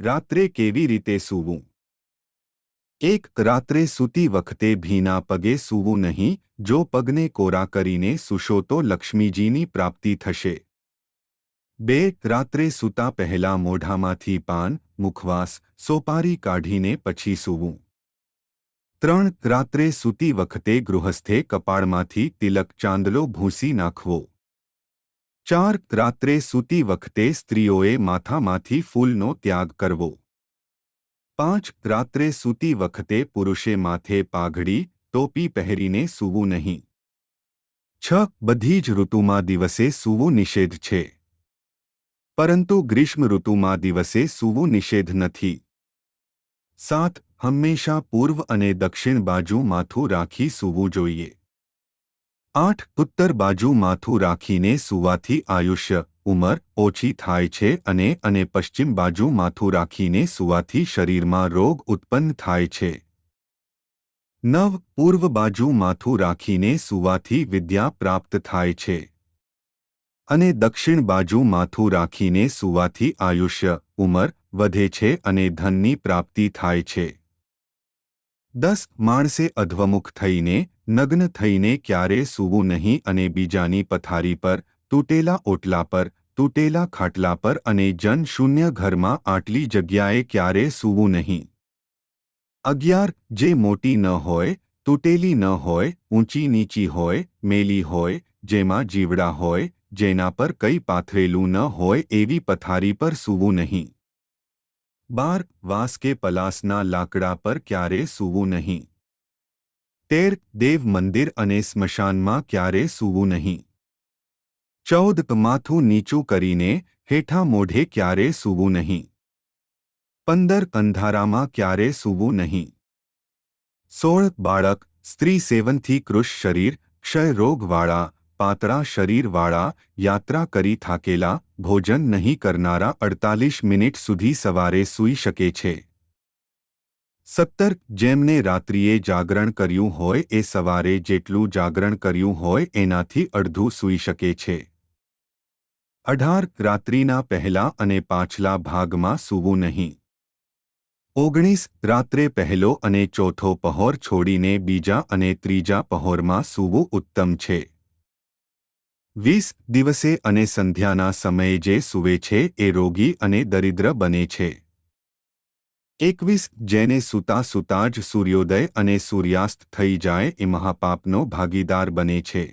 રાત્રે કેવી રીતે સૂવું? એક રાત્રે સૂતી વખતે ભીના પગે સૂવું નહીં. જો પગને કોરા કરીને સૂશો તો લક્ષ્મીજીની પ્રાપ્તિ થશે. 2. રાત્રે સૂતા પહેલા મોઢામાંથી પાન, મુખવાસ, સોપારી કાઢીને પછી સૂવું. 3. રાત્રે સૂતી વખતે ગૃહસ્થે કપાળમાંથી તિલક ચાંદલો ભૂંસી નાખવો. 4. રાત્રે સૂતી વખતે સ્ત્રીઓએ માથામાંથી ફૂલનો ત્યાગ કરવો. 5. રાત્રે સૂતી વખતે પુરુષે માથે પાઘડી, ટોપી પહેરીને સૂવું નહીં. 6. બધી જ ઋતુમાં દિવસે સૂવું નિષેધ છે. પરંતુ ગ્રીષ્મ ઋતુમાં દિવસે સૂવું નિષેધ નથી. 7. હંમેશા પૂર્વ અને દક્ષિણ બાજુ માથું રાખી સૂવું જોઈએ. 8. ઉત્તર બાજુ માથું રાખીને સૂવાથી આયુષ્ય, ઉંમર ઓછી થાય છે અને પશ્ચિમ બાજુ માથું રાખીને સૂવાથી શરીરમાં રોગ ઉત્પન્ન થાય છે. 9. પૂર્વ બાજુ માથું રાખીને સૂવાથી વિદ્યા પ્રાપ્ત થાય છે. અને દક્ષિણ બાજુ માથું રાખીને સૂવાથી આયુષ્ય, ઉંમર વધે છે અને ધનની પ્રાપ્તિ થાય છે. 10. માણસે અધ્વમુખ થઈને, નગ્ન થઈને ક્યારે સૂવું નહીં અને બીજાની પથારી પર, તૂટેલા ઓટલા પર, તૂટેલા ખાટલા પર અને જન-શૂન્ય ઘરમાં આટલી જગ્યાએ ક્યારે સૂવું નહીં. 11. જે મોટી ન હોય, તૂટેલી ન હોય, ઊંચી નીચી હોય, મેલી હોય, જેમાં જીવડા હોય, જેના પર કંઈ પાથરેલું ન હોય એવી પથારી પર સૂવું નહીં. 12. વાંસ કે પલાસના લાકડા પર ક્યારે સૂવું નહીં. 13. દેવ મંદિર અને સ્મશાનમાં ક્યારે સૂવું નહીં. 14. માથું નીચું કરીને, હેઠા મોઢે ક્યારે સૂવું નહીં. 15. અંધારામાં ક્યારે સૂવું નહીં. 16. બાળક, સ્ત્રી સેવનથી કૃશ શરીર, ક્ષય રોગવાળા, પાતળા શરીરવાળા, યાત્રા કરી થાકેલા, ભોજન નહીં કરનારા 48 મિનિટ સુધી સવારે સૂઈ શકે છે. 17. જેમને રાત્રિએ જાગરણ કર્યું હોય એ સવારે જેટલું જાગરણ કર્યું હોય એનાથી અડધું સૂઈ શકે છે. 18. રાત્રિના પહેલા અને પાછલા ભાગમાં સૂવું નહીં. 19. રાત્રે પહેલો અને ચોથો પહોર છોડીને બીજા અને ત્રીજા પહોરમાં સૂવું ઉત્તમ છે. 20. દિવસે અને સંધ્યાના સમયે જે સૂવે છે એ રોગી અને દરિદ્ર બને છે. 21. જેને સૂતા સૂતા જ સૂર્યોદય અને સૂર્યાસ્ત થઈ જાય એ મહાપાપનો ભાગીદાર બને છે.